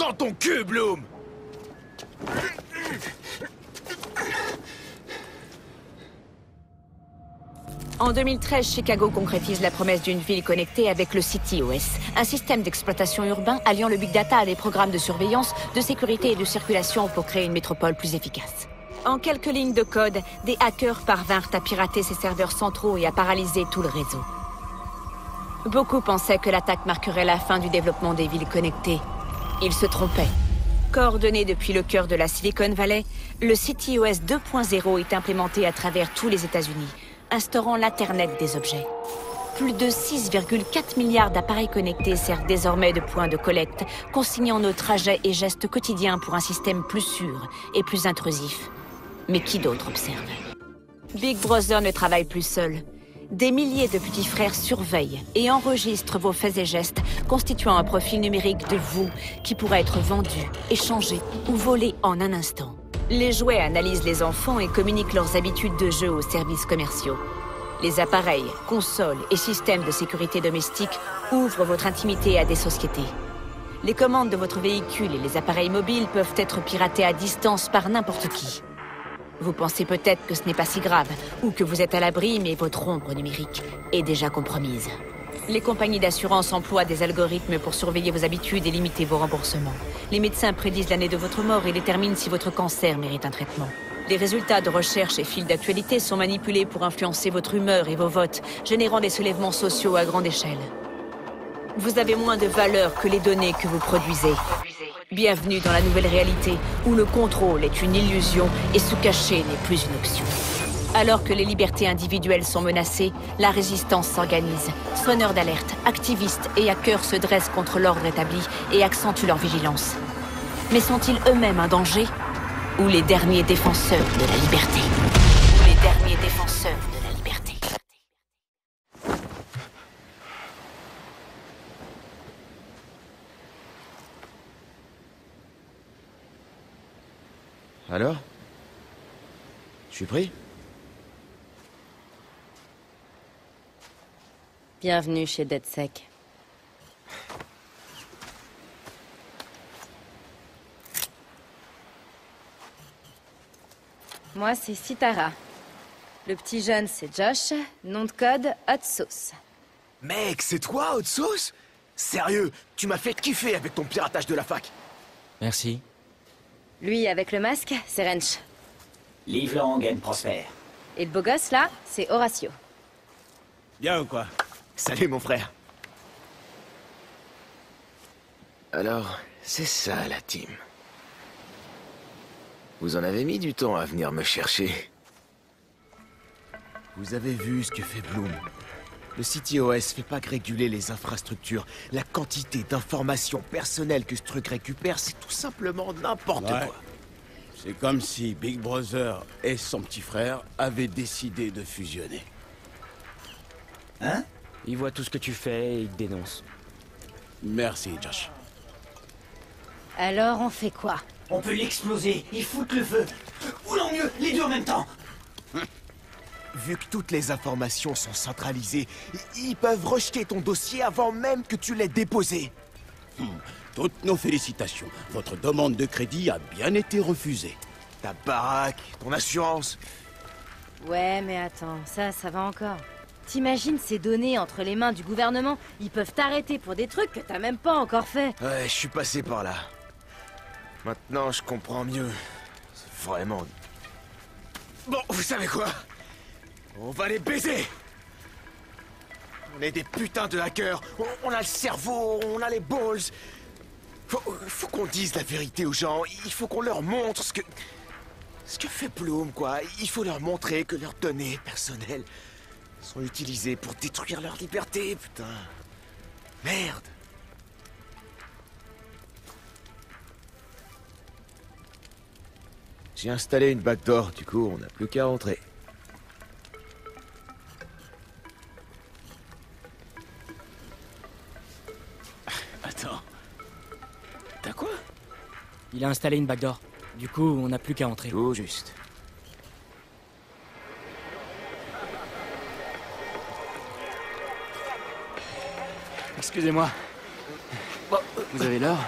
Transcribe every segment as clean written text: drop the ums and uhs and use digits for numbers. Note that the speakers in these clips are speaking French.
Dans ton cul, Bloom! En 2013, Chicago concrétise la promesse d'une ville connectée avec le CityOS, un système d'exploitation urbain alliant le big data à des programmes de surveillance, de sécurité et de circulation pour créer une métropole plus efficace. En quelques lignes de code, des hackers parvinrent à pirater ses serveurs centraux et à paralyser tout le réseau. Beaucoup pensaient que l'attaque marquerait la fin du développement des villes connectées. Ils se trompaient. Coordonné depuis le cœur de la Silicon Valley, le CityOS 2.0 est implémenté à travers tous les États-Unis, instaurant l'Internet des objets. Plus de 6,4 milliards d'appareils connectés servent désormais de point de collecte, consignant nos trajets et gestes quotidiens pour un système plus sûr et plus intrusif. Mais qui d'autre observe? Big Brother ne travaille plus seul. Des milliers de petits frères surveillent et enregistrent vos faits et gestes, constituant un profil numérique de vous qui pourra être vendu, échangé ou volé en un instant. Les jouets analysent les enfants et communiquent leurs habitudes de jeu aux services commerciaux. Les appareils, consoles et systèmes de sécurité domestique ouvrent votre intimité à des sociétés. Les commandes de votre véhicule et les appareils mobiles peuvent être piratés à distance par n'importe qui. Vous pensez peut-être que ce n'est pas si grave, ou que vous êtes à l'abri, mais votre ombre numérique est déjà compromise. Les compagnies d'assurance emploient des algorithmes pour surveiller vos habitudes et limiter vos remboursements. Les médecins prédisent l'année de votre mort et déterminent si votre cancer mérite un traitement. Les résultats de recherche et fils d'actualité sont manipulés pour influencer votre humeur et vos votes, générant des soulèvements sociaux à grande échelle. Vous avez moins de valeur que les données que vous produisez. Bienvenue dans la nouvelle réalité, où le contrôle est une illusion et se cacher n'est plus une option. Alors que les libertés individuelles sont menacées, la résistance s'organise. Sonneurs d'alerte, activistes et hackers se dressent contre l'ordre établi et accentuent leur vigilance. Mais sont-ils eux-mêmes un danger? Ou les derniers défenseurs de la liberté? Ou les derniers défenseurs de la liberté? Alors? Je suis pris? Bienvenue chez DeadSec. Moi, c'est Sitara. Le petit jeune, c'est Josh. Nom de code, Hot Sauce. Mec, c'est toi, Hot Sauce? Sérieux, tu m'as fait kiffer avec ton piratage de la fac. Merci. Lui, avec le masque, c'est Wrench. Live long and prosper. Et le beau gosse, là, c'est Horatio. Bien ou quoi? Salut mon frère. Alors, c'est ça la team. Vous en avez mis du temps à venir me chercher. Vous avez vu ce que fait Bloom. Le CityOS fait pas que réguler les infrastructures. La quantité d'informations personnelles que ce truc récupère, c'est tout simplement n'importe quoi. C'est comme si Big Brother et son petit frère avaient décidé de fusionner. Hein? Il voit tout ce que tu fais et il te dénonce. Merci, Josh. Alors, on fait quoi? On peut l'exploser, y foutre le feu. Ou non mieux, les deux en même temps. Vu que toutes les informations sont centralisées, ils peuvent rejeter ton dossier avant même que tu l'aies déposé. Toutes nos félicitations. Votre demande de crédit a bien été refusée. Ta baraque, ton assurance. Ouais, mais attends, ça va encore. T'imagines ces données entre les mains du gouvernement? Ils peuvent t'arrêter pour des trucs que t'as même pas encore fait. Ouais, je suis passé par là. Maintenant, je comprends mieux. C'est vraiment... Bon, vous savez quoi? On va les baiser! On est des putains de hackers. On a le cerveau, on a les balls. Faut qu'on dise la vérité aux gens. Il faut qu'on leur montre ce que fait Bloom, quoi. Il faut leur montrer que leurs données personnelles sont utilisées pour détruire leur liberté, putain. Merde. J'ai installé une backdoor, du coup, on n'a plus qu'à rentrer. Attends. T'as quoi? Il a installé une backdoor. Du coup, on n'a plus qu'à entrer. Tout juste. Excusez-moi. Vous avez l'heure?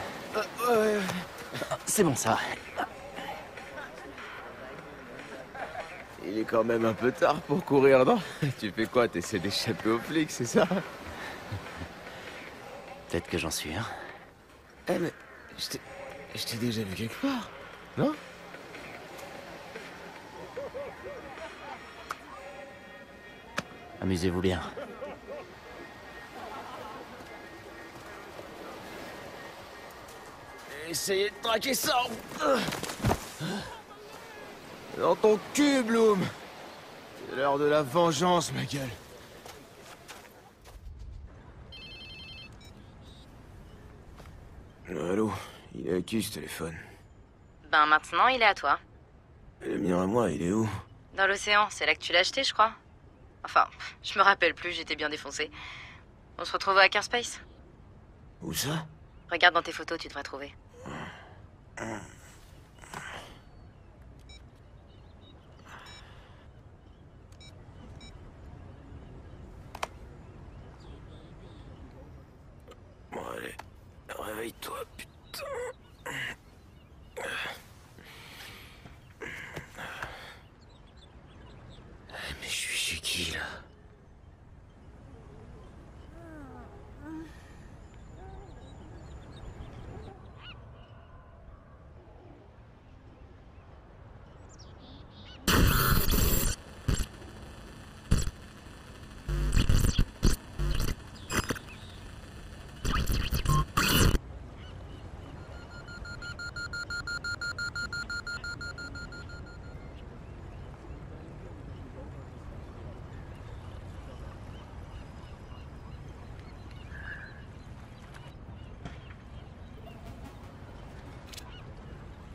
C'est bon, ça. Il est quand même un peu tard pour courir, non? Tu fais quoi? T'essaies d'échapper aux flics, c'est ça? Peut-être que j'en suis, hein. Eh mais... Je t'ai déjà vu quelque part, non? Amusez-vous bien. Essayez de traquer ça! Dans ton cul, Bloom! C'est l'heure de la vengeance, ma gueule. Allô? Il est à qui, ce téléphone? Ben maintenant, il est à toi. Et le mien à moi, il est où? Dans l'océan, c'est là que tu l'as acheté, je crois. Enfin, je me rappelle plus, j'étais bien défoncé. On se retrouve à Hackerspace? Où ça? Regarde dans tes photos, tu devrais trouver. Bon, allez, réveille-toi, putain. Mais je suis chez qui, là?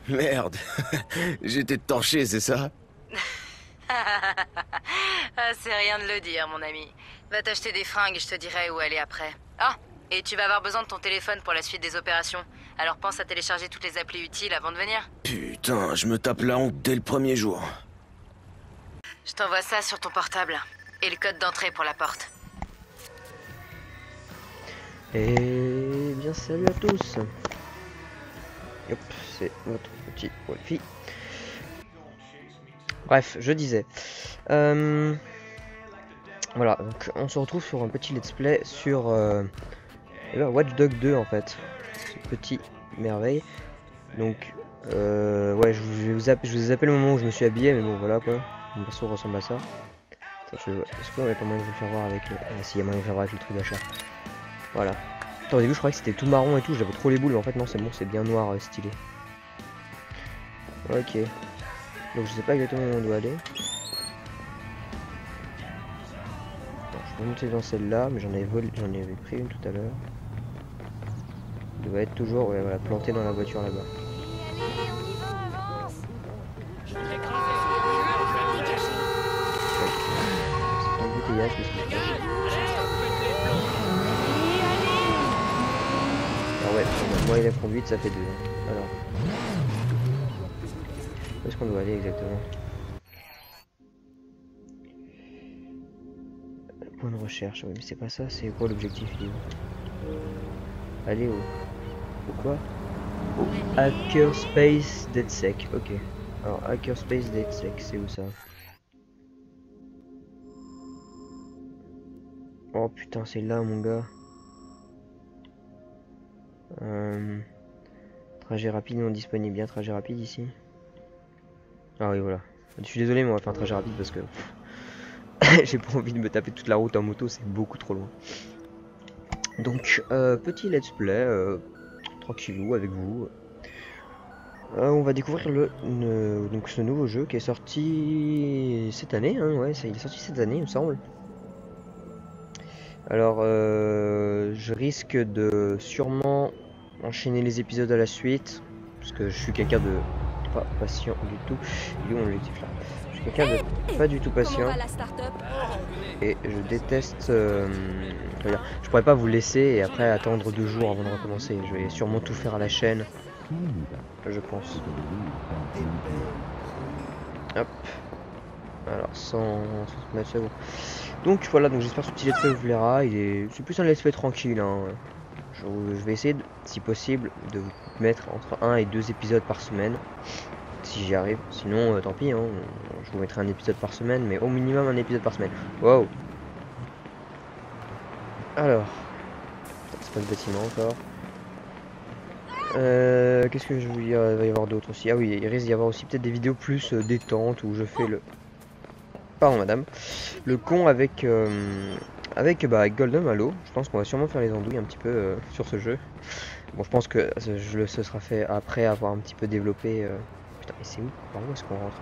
Merde, j'étais torché, c'est ça? Ah, c'est rien de le dire, mon ami. Va t'acheter des fringues et je te dirai où aller après. Ah, et tu vas avoir besoin de ton téléphone pour la suite des opérations. Alors pense à télécharger toutes les applis utiles avant de venir. Putain, je me tape la honte dès le premier jour. Je t'envoie ça sur ton portable. Et le code d'entrée pour la porte. Et bien salut à tous. Hop, c'est votre petit Wolfie. Bref, je disais. Voilà, donc on se retrouve sur un petit let's play sur Watch Dogs 2 en fait. Ce petit merveille. Donc, ouais, je vous appelle le moment où je me suis habillé, mais bon, voilà quoi. Mon perso ressemble à ça. Est-ce qu'on avait pas moyen de vous le faire voir avec le. Ah, si, il y a moyen de vous faire voir avec le truc d'achat. Voilà. Attends, au début je croyais que c'était tout marron et tout, j'avais trop les boules, mais en fait non, c'est bon, c'est bien noir stylé. Ok. Donc je sais pas exactement où on doit aller. Bon, je vais monter dans celle-là, mais j'en avais pris une tout à l'heure. Il doit être toujours, ouais, voilà, planté dans la voiture là-bas. C'est un embouteillage, qu'est-ce qui se passe? Ah ouais, moi et la conduite ça fait 2. Alors, où est-ce qu'on doit aller exactement? Point de recherche, oui mais c'est pas ça, c'est quoi l'objectif libre? Allez où? Quoi? Hackerspace DeadSec, ok. Alors Hackerspace DeadSec, c'est où ça? Oh putain, c'est là mon gars. Trajet rapide non disponible, bien trajet rapide ici. Ah oui voilà. Je suis désolé mais on va faire un trajet rapide parce que j'ai pas envie de me taper toute la route en moto, c'est beaucoup trop loin. Donc petit let's play tranquillou avec vous. On va découvrir donc ce nouveau jeu qui est sorti cette année, hein, ouais, il est sorti cette année il me semble. Alors je risque de sûrement enchaîner les épisodes à la suite parce que je suis quelqu'un de pas patient du tout. Il est où mon objectif là? Je suis quelqu'un de pas du tout patient et je déteste je pourrais pas vous laisser et après attendre 2 jours avant de recommencer. Je vais sûrement tout faire à la chaîne, je pense. Hop, alors 100 mètres, c'est bon. Donc voilà, donc j'espère que ce petit let's play vous plaira. C'est plus un let's play tranquille, hein. Je vais essayer, si possible, de vous mettre entre 1 et 2 épisodes par semaine. Si j'y arrive. Sinon, tant pis, hein, je vous mettrai un épisode par semaine, mais au minimum un épisode par semaine. Wow. Alors. C'est pas le bâtiment encore. Qu'est-ce que je veux dire? Il va y avoir d'autres aussi. Ah oui, il risque d'y avoir aussi peut-être des vidéos plus détentes où je fais le... Pardon madame. Le con avec avec Golden Halo. Je pense qu'on va sûrement faire les andouilles un petit peu sur ce jeu. Bon, je pense que ce sera fait après avoir un petit peu développé... Putain, mais c'est où? Par où est-ce qu'on rentre?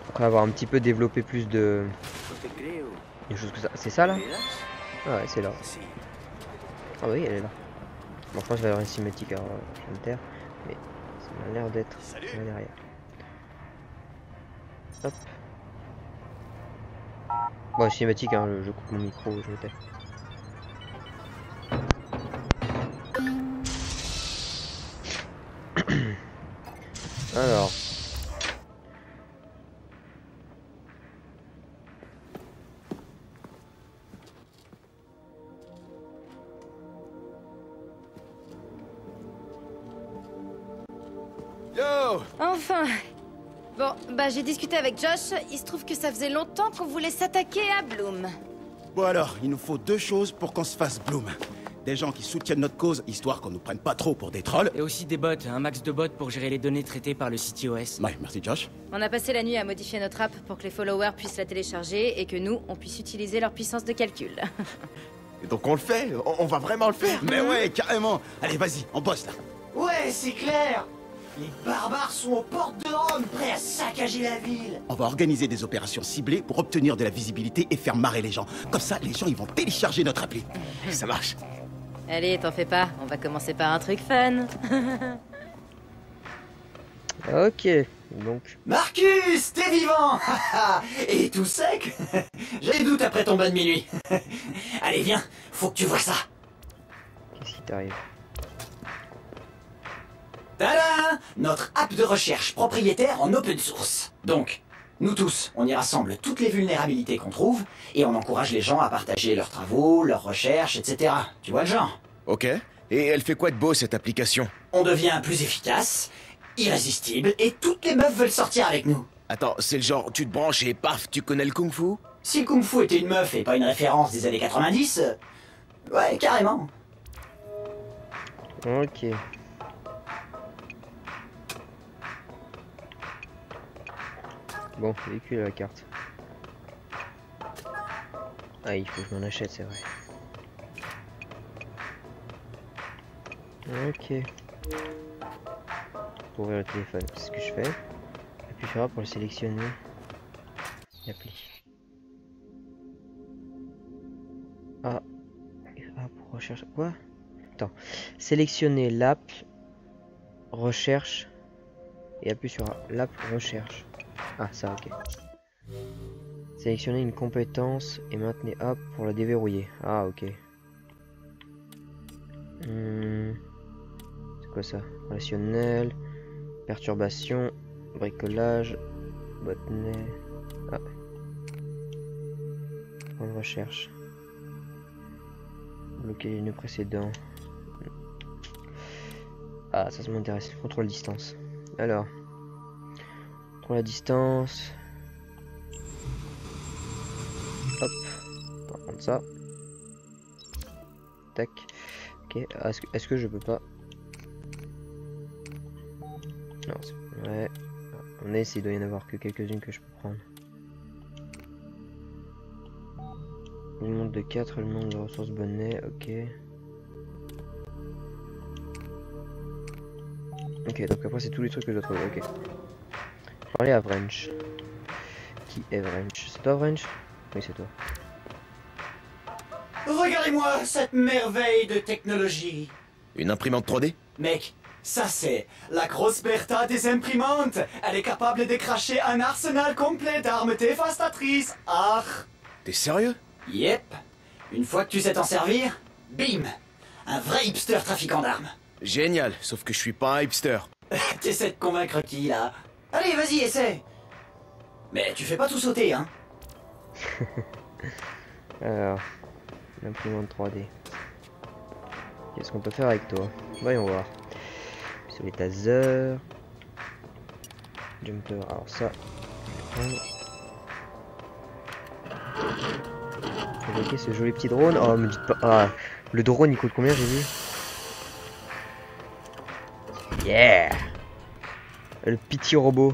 Après avoir un petit peu développé plus de... Des choses que ça. C'est ça là? Ah ouais, c'est là. Ah oui, elle est là. Bon, je pense qu'il va y avoir une cinématique, alors je vais me taire. Mais ça m'a l'air d'être derrière. Hop. Bon, cinématique, hein, je coupe mon micro, je me tais. Alors. Yo! Enfin. Bon, bah j'ai discuté avec Josh. Il se trouve que ça faisait longtemps qu'on voulait s'attaquer à Bloom. Bon alors, il nous faut 2 choses pour qu'on se fasse Bloom. Des gens qui soutiennent notre cause, histoire qu'on nous prenne pas trop pour des trolls. Et aussi des bots, un max de bots pour gérer les données traitées par le CTOS. Ouais, merci Josh. On a passé la nuit à modifier notre app pour que les followers puissent la télécharger et que nous, on puisse utiliser leur puissance de calcul. Et donc on le fait? On va vraiment le faire? Mais ouais, carrément. Allez, vas-y, on bosse là. Ouais, c'est clair. Les barbares sont aux portes de Rome, prêts à saccager la ville. On va organiser des opérations ciblées pour obtenir de la visibilité et faire marrer les gens. Comme ça, les gens, ils vont télécharger notre appli. Ça marche. Allez, t'en fais pas, on va commencer par un truc fun. Ok, donc... Marcus, t'es vivant. Et tout sec. J'ai des doutes après ton bain de minuit. Allez, viens, faut que tu vois ça. Qu'est-ce qui t'arrive? Tada! Notre app de recherche propriétaire en open source. Donc, nous tous, on y rassemble toutes les vulnérabilités qu'on trouve, et on encourage les gens à partager leurs travaux, leurs recherches, etc. Tu vois le genre? Ok. Et elle fait quoi de beau, cette application? On devient plus efficace, irrésistible, et toutes les meufs veulent sortir avec nous. Attends, c'est le genre, tu te branches et paf, tu connais le kung-fu? Si le kung-fu était une meuf et pas une référence des années 90, ouais, carrément. Ok. Bon, véhicule à la carte. Ah, il faut que je m'en achète, c'est vrai. Ok. Pour ouvrir le téléphone, c'est ce que je fais. Appuie sur A pour le sélectionner. L'appli. A. A pour recherche. Quoi? Attends. Sélectionner l'app. Recherche. Et appuie sur A. L'app recherche. Ah, ça, ok. Sélectionnez une compétence et maintenez A pour la déverrouiller. Ah, ok. C'est quoi ça? Relationnel, perturbation, bricolage, botnet. Ah. Point de recherche. Bloquer les nœuds précédents. Ah, ça m'intéresse. Contrôle distance. Alors. Contrôle la distance. Hop. On va prendre ça. Tac. Ok. Est-ce que je peux pas... Non, c'est... Ouais. On a essayé, il doit y en avoir que quelques-unes que je peux prendre. Le monde de 4, le monde de ressources bonnet, ok. Ok, donc après c'est tous les trucs que je dois trouver, ok. Parler à Wrench. Qui est Wrench? C'est toi Wrench? Oui, c'est toi. Regardez-moi cette merveille de technologie. Une imprimante 3D? Mec, ça c'est la grosse Bertha des imprimantes. Elle est capable de cracher un arsenal complet d'armes dévastatrices. Ah. T'es sérieux? Yep. Une fois que tu sais t'en servir, bim. Un vrai hipster trafiquant d'armes. Génial, sauf que je suis pas un hipster. T'essaies de convaincre qui, là? Allez, vas-y, essaie. Mais tu fais pas tout sauter, hein? Alors, l'imprimante 3D. Qu'est-ce qu'on peut faire avec toi? Voyons voir. Pistolet taser. Jumper, alors ça, je vais prendre. Ok, ce joli petit drone. Oh, me dites pas. Ah, le drone il coûte combien, j'ai vu? Yeah! Le petit robot.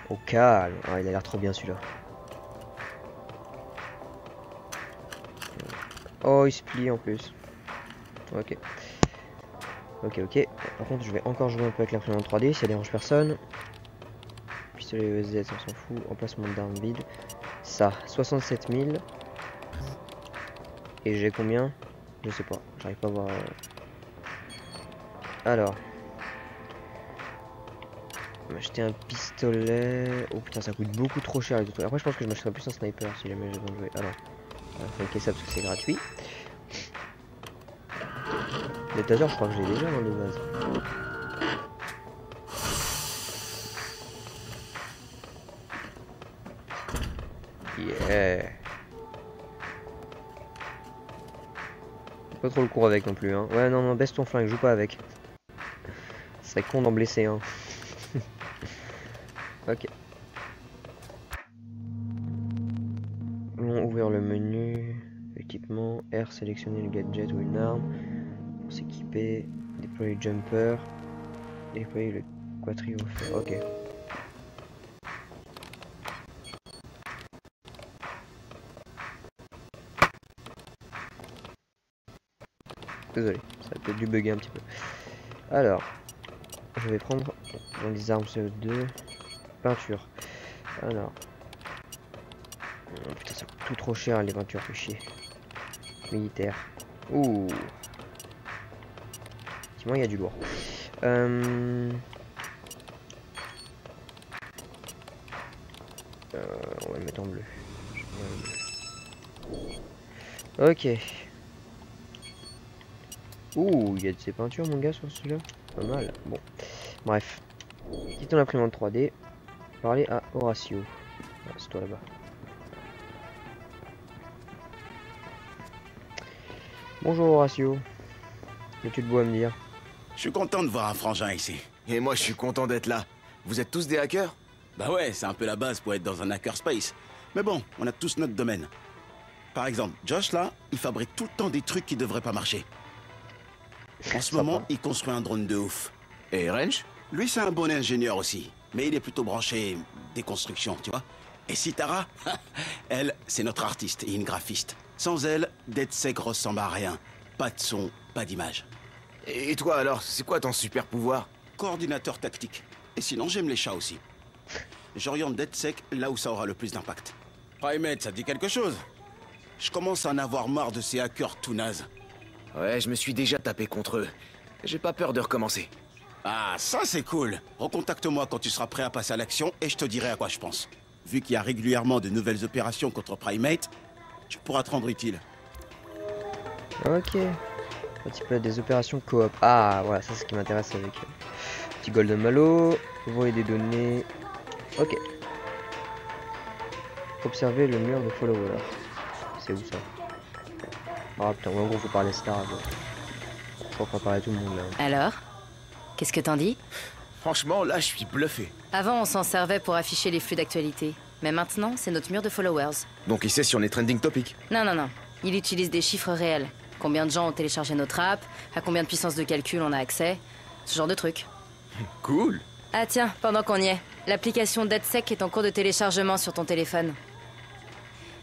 Au calme. Ah, il a l'air trop bien celui-là. Oh, il se plie en plus. Ok. Ok. Par contre, je vais encore jouer un peu avec l'imprimante 3D si ça dérange personne. Pistolet ESZ, on s'en fout. Emplacement d'armes vide. Ça, 67 000. Et j'ai combien? Je sais pas. J'arrive pas à voir. Alors. M'acheter un pistolet. Oh putain, ça coûte beaucoup trop cher les autres. Après, je pense que je m'achèterai plus un sniper si jamais j'ai besoin de jouer. Alors, faut liker ça parce que c'est gratuit. Le taser, je crois que je l'ai déjà dans de base. Yeah. Pas trop le cours avec non plus, hein. Ouais, non, baisse ton flingue, joue pas avec. Ce serait con d'en blesser un. Ok. Bon, ouvrir le menu. Équipement. R, sélectionner le gadget ou une arme. Pour s'équiper. Déployer le jumper. Déployer le quatrième. Ok. Désolé, ça a peut-être dû bugger un petit peu. Alors, je vais prendre dans les armes CO2, peinture. Alors, oh, putain, ça coûte tout trop cher les peintures, fait chier. Militaire. Ouh. Effectivement, il y a du lourd. On va le mettre en bleu. Ok. Ouh, il y a de ces peintures mon gars sur celui-là. Pas mal. Bon. Bref. Quittons l'imprimante 3D. Parler à Horatio. Ah, c'est toi là-bas. Bonjour Horatio. Qu'as-tu de beau à me dire? Je suis content de voir un frangin ici. Et moi, je suis content d'être là. Vous êtes tous des hackers? Bah ouais, c'est un peu la base pour être dans un hackerspace. Mais bon, on a tous notre domaine. Par exemple, Josh là, il fabrique tout le temps des trucs qui devraient pas marcher. En ce moment, il construit un drone de ouf. Et Wrench? Lui, c'est un bon ingénieur aussi. Mais il est plutôt branché déconstruction, tu vois. Et Sitara, elle, c'est notre artiste et une graphiste. Sans elle, DedSec ressemble à rien. Pas de son, pas d'image. Et toi alors, c'est quoi ton super pouvoir? Coordinateur tactique. Et sinon, j'aime les chats aussi. J'oriente DedSec là où ça aura le plus d'impact. Primate, ça te dit quelque chose? Je commence à en avoir marre de ces hackers tout nazes. Ouais, je me suis déjà tapé contre eux. J'ai pas peur de recommencer. Ah, ça c'est cool. Recontacte-moi quand tu seras prêt à passer à l'action et je te dirai à quoi je pense. Vu qu'il y a régulièrement de nouvelles opérations contre Primate, tu pourras te rendre utile. Ok. Un petit peu des opérations coop. Ah, voilà, ça c'est ce qui m'intéresse avec petit Golden Malo. Voyer des données. Ok. Observer le mur de followers. C'est où ça? Ah putain, en gros faut parler Star. Je crois qu'on va parler à tout le monde là. Alors? Qu'est-ce que t'en dis? Franchement, là, je suis bluffé. Avant, on s'en servait pour afficher les flux d'actualité. Mais maintenant, c'est notre mur de followers. Donc il sait si on est trending topic. Non. Il utilise des chiffres réels. Combien de gens ont téléchargé notre app, à combien de puissance de calcul on a accès, ce genre de trucs. Cool. Ah tiens, pendant qu'on y est, l'application DedSec est en cours de téléchargement sur ton téléphone.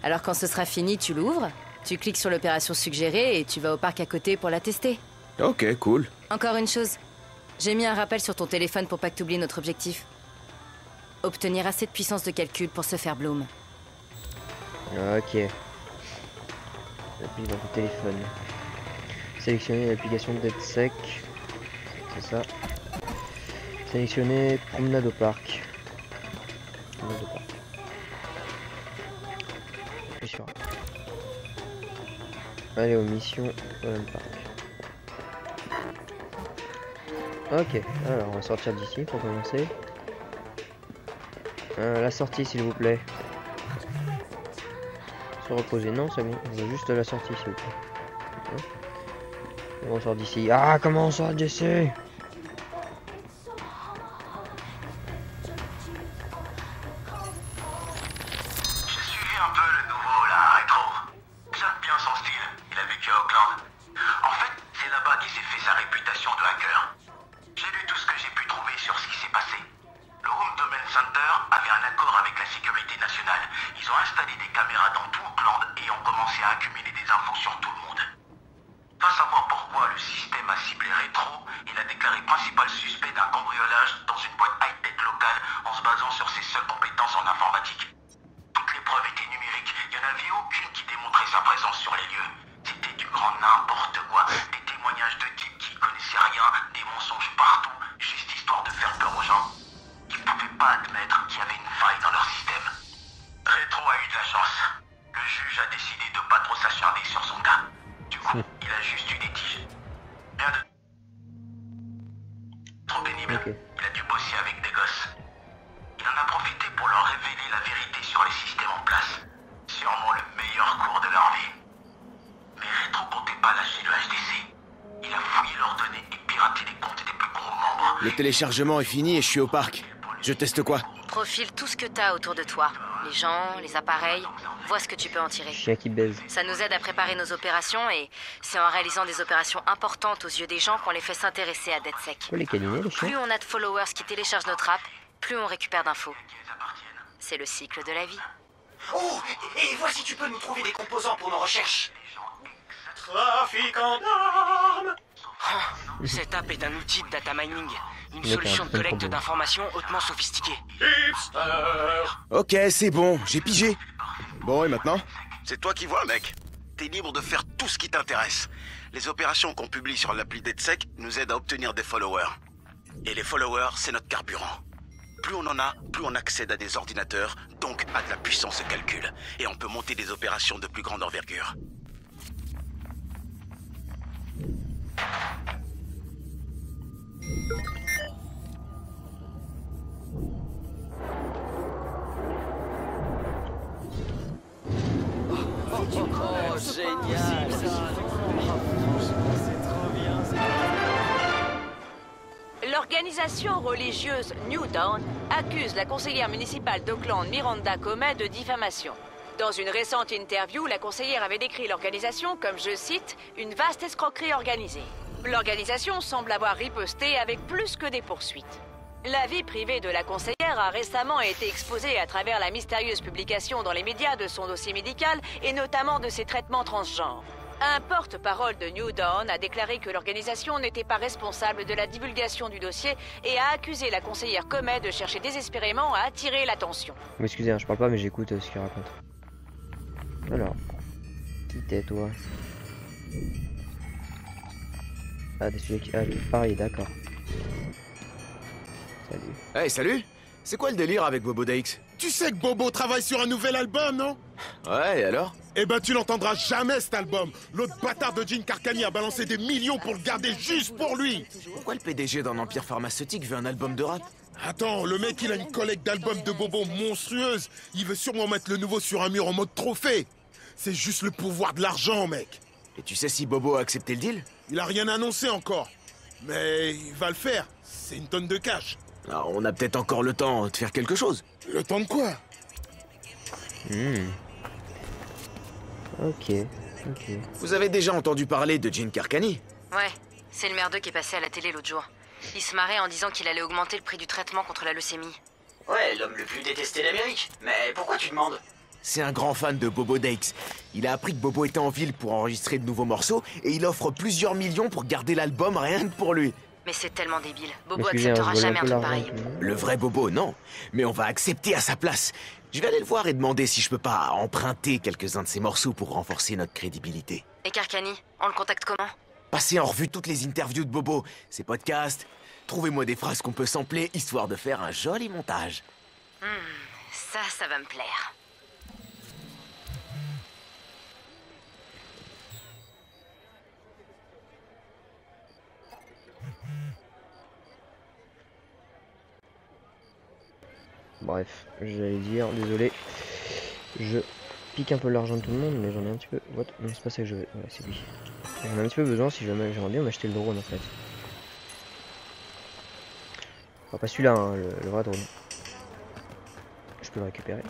Alors quand ce sera fini, tu l'ouvres, tu cliques sur l'opération suggérée et tu vas au parc à côté pour la tester. Ok, cool. Encore une chose, j'ai mis un rappel sur ton téléphone pour pas que t'oublies notre objectif. Obtenir assez de puissance de calcul pour se faire Bloom. Ok. Appli dans ton téléphone. Sélectionner l'application DedSec. C'est ça. Sélectionner promenade au parc. Promenade au parc. Je suis sûr. Allez aux missions au même parc. Ok, alors on va sortir d'ici pour commencer. La sortie s'il vous plaît. Se reposer, non c'est bon, on veut juste la sortie s'il vous plaît. Comment on sort d'ici? Ah, comment on sort d'ici? Ok. Il a dû bosser avec des gosses. Il en a profité pour leur révéler la vérité sur les systèmes en place. Sûrement le meilleur cours de leur vie. Mais Rétro comptait pas lâcher le HDC. Il a fouillé leurs données et piraté les comptes des plus gros membres. Le téléchargement est fini et je suis au parc. Je teste quoi? Profile tout ce que t'as autour de toi. Les gens, les appareils. Vois ce que tu peux en tirer. Chien qui baise. Ça nous aide à préparer nos opérations et c'est en réalisant des opérations importantes aux yeux des gens qu'on les fait s'intéresser à DedSec. Faut les câliner, les chiens. Plus on a de followers qui téléchargent notre app, plus on récupère d'infos. C'est le cycle de la vie. Oh, et voici, tu peux nous trouver des composants pour nos recherches. Trafiquant d'armes. Cette app est un outil de data mining, une solution de collecte d'informations hautement sophistiquée. Hipster. Ok, c'est bon, j'ai pigé. Bon, et maintenant? C'est toi qui vois, mec. T'es libre de faire tout ce qui t'intéresse. Les opérations qu'on publie sur l'appli DedSec nous aident à obtenir des followers. Et les followers, c'est notre carburant. Plus on en a, plus on accède à des ordinateurs, donc à de la puissance de calcul. Et on peut monter des opérations de plus grande envergure. Oh, génial. L'organisation religieuse New Dawn accuse la conseillère municipale d'Oakland, Miranda Comet, de diffamation. Dans une récente interview, la conseillère avait décrit l'organisation comme, je cite, une vaste escroquerie organisée. L'organisation semble avoir riposté avec plus que des poursuites. La vie privée de la conseillère a récemment été exposée à travers la mystérieuse publication dans les médias de son dossier médical et notamment de ses traitements transgenres. Un porte-parole de New Dawn a déclaré que l'organisation n'était pas responsable de la divulgation du dossier et a accusé la conseillère Comet de chercher désespérément à attirer l'attention. Excusez, hein, je parle pas mais j'écoute ce qu'il raconte. Alors, qui t'es toi? Ah, des sujets qui... Ah, pareil, d'accord. Salut. Hey, salut! C'est quoi le délire avec Bobo Dakes? Tu sais que Bobo travaille sur un nouvel album, non? Ouais, et alors? Eh ben tu l'entendras jamais cet album. L'autre bâtard de Gene Carcani a balancé des millions pour le garder juste pour lui. Pourquoi le PDG d'un empire pharmaceutique veut un album de rap? Attends, le mec il a une collecte d'albums de Bobo monstrueuse. Il veut sûrement mettre le nouveau sur un mur en mode trophée. C'est juste le pouvoir de l'argent, mec. Et tu sais si Bobo a accepté le deal? Il a rien annoncé encore. Mais il va le faire. C'est une tonne de cash. Alors, on a peut-être encore le temps de faire quelque chose. Le temps de quoi? Ok, ok. Vous avez déjà entendu parler de Gene Carcani? Ouais, c'est le merdeux qui est passé à la télé l'autre jour. Il se marrait en disant qu'il allait augmenter le prix du traitement contre la leucémie. Ouais, l'homme le plus détesté d'Amérique. Mais pourquoi tu demandes? C'est un grand fan de Bobo Dakes. Il a appris que Bobo était en ville pour enregistrer de nouveaux morceaux et il offre plusieurs millions pour garder l'album rien que pour lui. Mais c'est tellement débile. Bobo Excusez, hein, acceptera je vole jamais un un peu truc l'argent. pareil. Le vrai Bobo, non. Mais on va accepter à sa place. Je vais aller le voir et demander si je peux pas emprunter quelques-uns de ses morceaux pour renforcer notre crédibilité. Et Carcani, on le contacte comment? Passez en revue toutes les interviews de Bobo, ses podcasts. Trouvez-moi des phrases qu'on peut sampler, histoire de faire un joli montage. Ça va me plaire. Bref, j'allais dire, désolé. Je pique un peu l'argent de tout le monde, mais j'en ai un petit peu. What? Non, c'est pas ça que je veux. Voilà, c'est lui. J'en ai un petit peu besoin si j'aimerais bien m'acheter le drone en fait. Enfin, pas celui-là, hein, le vrai drone. Je peux le récupérer.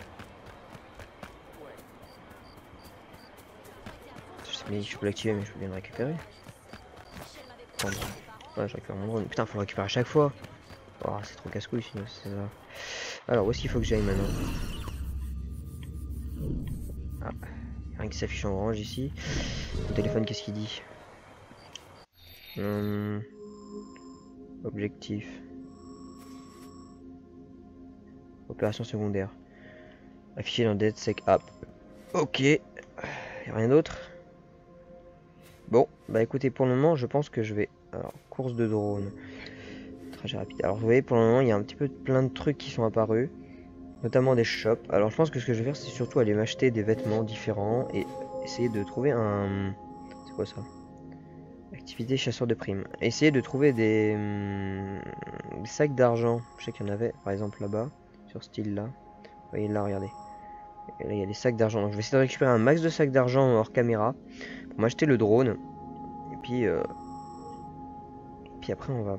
Mais je peux l'activer, mais je peux bien le récupérer. Attends, ouais, je récupère mon drone. Putain, faut le récupérer à chaque fois. Oh, c'est trop casse-couille sinon, c'est ça. Alors, où est-ce qu'il faut que j'aille maintenant? Ah, y a rien qui s'affiche en orange ici. Mon téléphone, qu'est-ce qu'il dit? Objectif. Opération secondaire. Affiché dans DedSec App. Ok. Y a rien d'autre? Bon, bah écoutez, pour le moment, je pense que je vais... Alors, course de drone. Trajet rapide. Alors, vous voyez, pour le moment, il y a un petit peu plein de trucs qui sont apparus. Notamment des shops. Alors, je pense que ce que je vais faire, c'est surtout aller m'acheter des vêtements différents et essayer de trouver un... C'est quoi ça? Activité chasseur de primes. Essayer de trouver des sacs d'argent. Je sais qu'il y en avait, par exemple, là-bas. Sur ce style-là. Vous voyez là, regardez. Et là, il y a des sacs d'argent. Donc, je vais essayer de récupérer un max de sacs d'argent hors caméra. Pour m'acheter le drone. Et puis après, on va...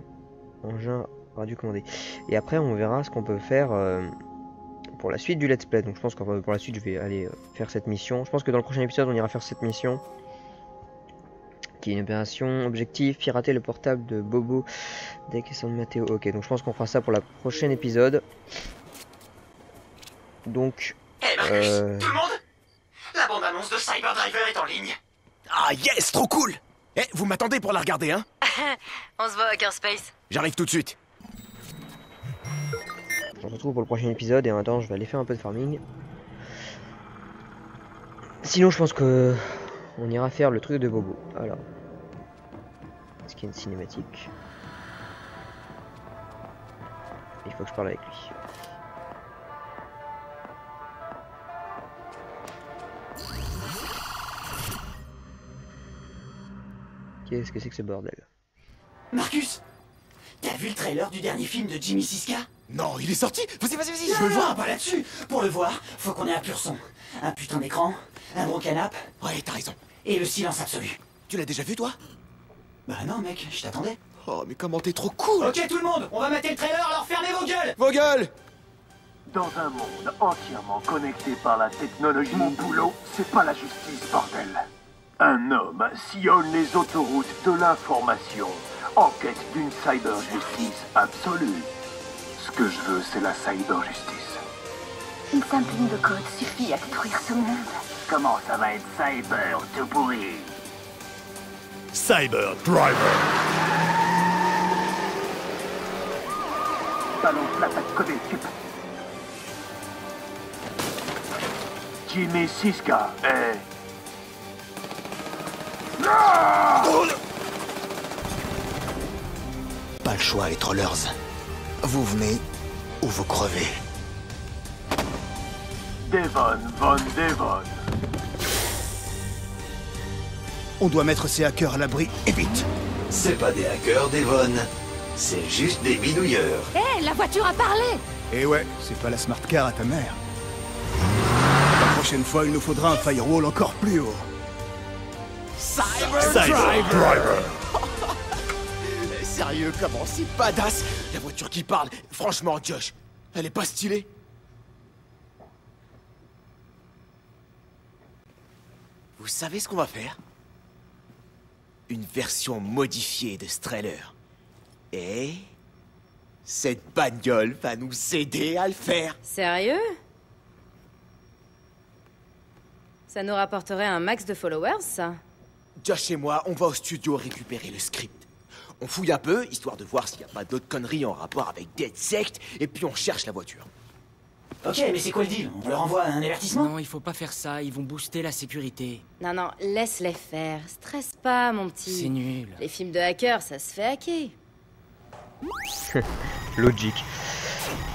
Engin radio commandé. Et après, on verra ce qu'on peut faire pour la suite du let's play. Donc, je pense que pour la suite, je vais aller faire cette mission. Je pense que dans le prochain épisode, on ira faire cette mission. Qui est une opération objectif, pirater le portable de Bobo dès qu'ils sont de Mathéo. Ok, donc je pense qu'on fera ça pour la prochaine épisode. Donc... Hey Marcus, tout le monde, la bande-annonce de Cyberdriver est en ligne. Ah yes, trop cool. Eh, vous m'attendez pour la regarder, hein? On se voit à Hackerspace. J'arrive tout de suite. On se retrouve pour le prochain épisode et en attendant, je vais aller faire un peu de farming. Sinon, je pense que... On ira faire le truc de Bobo. Alors. Est-ce qu'il y a une cinématique? Il faut que je parle avec lui. Qu'est-ce que c'est que ce bordel? Marcus, t'as vu le trailer du dernier film de Jimmy Siska? Non, il est sorti. Vas-y, vas-y, vas-y. Je veux le voir, pas là-dessus. Pour le voir, faut qu'on ait un pur son. Un putain d'écran, un gros canapé. Ouais, t'as raison. Et le silence absolu. Tu l'as déjà vu, toi? Bah non, mec, je t'attendais. Oh, mais comment t'es trop cool! Ok, tout le monde, on va mater le trailer, alors fermez vos gueules! Vos gueules! Dans un monde entièrement connecté par la technologie, mon boulot, c'est pas la justice, bordel. Un homme sillonne les autoroutes de l'information en quête d'une cyber-justice absolue. Ce que je veux, c'est la cyber-justice. Une simple ligne de code suffit à détruire ce monde. Comment ça va être cyber tout pourri? Cyber Driver. Balance l'attaque codée, Sup. Jimmy Siska est... Pas le choix, les trollers. Vous venez ou vous crevez. Devon Von Devon. On doit mettre ces hackers à l'abri, et vite. C'est pas des hackers, Devon. C'est juste des bidouilleurs. Hé, la voiture a parlé! Et ouais, c'est pas la smart car à ta mère. La prochaine fois, il nous faudra un firewall encore plus haut. Cyber Driver. Sérieux, comment c'est badass? La voiture qui parle. Franchement, Josh, elle est pas stylée? Vous savez ce qu'on va faire? Une version modifiée de ce trailer. Et... cette bagnole va nous aider à le faire. Sérieux? Ça nous rapporterait un max de followers, ça? Josh et moi, on va au studio récupérer le script. On fouille un peu, histoire de voir s'il n'y a pas d'autres conneries en rapport avec DedSec, et puis on cherche la voiture. Ok, mais c'est quoi le deal? On leur envoie un avertissement? Non, il faut pas faire ça, ils vont booster la sécurité. Non, non, laisse-les faire. Stresse pas, mon petit. C'est nul. Les films de hackers, ça se fait hacker. Logique.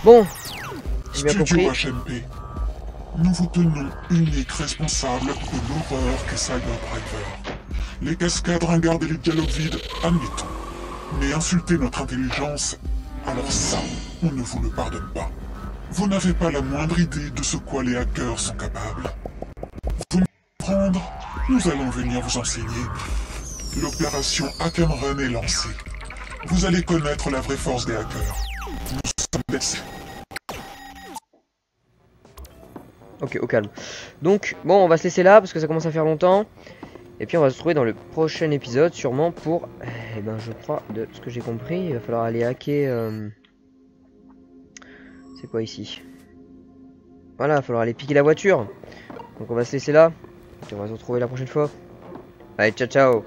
Bon, j'ai bien compris. Studio HMP. Nous vous tenons unique responsable de l'horreur qu'est Cyberdriver. Les cascades ringardes et les dialogues vides, admettons. Mais insulter notre intelligence, alors ça, on ne vous le pardonne pas. Vous n'avez pas la moindre idée de ce quoi les hackers sont capables. Vous me prendre, nous allons venir vous enseigner. L'opération Hack'n'Run est lancée. Vous allez connaître la vraie force des hackers. Nous sommes blessés. Ok, au calme. Donc, bon, on va se laisser là parce que ça commence à faire longtemps. Et puis on va se retrouver dans le prochain épisode, sûrement pour... Eh ben, je crois, de ce que j'ai compris, il va falloir aller hacker... C'est quoi ici? Voilà, il va falloir aller piquer la voiture. Donc on va se laisser là. Et on va se retrouver la prochaine fois. Allez, ciao ciao.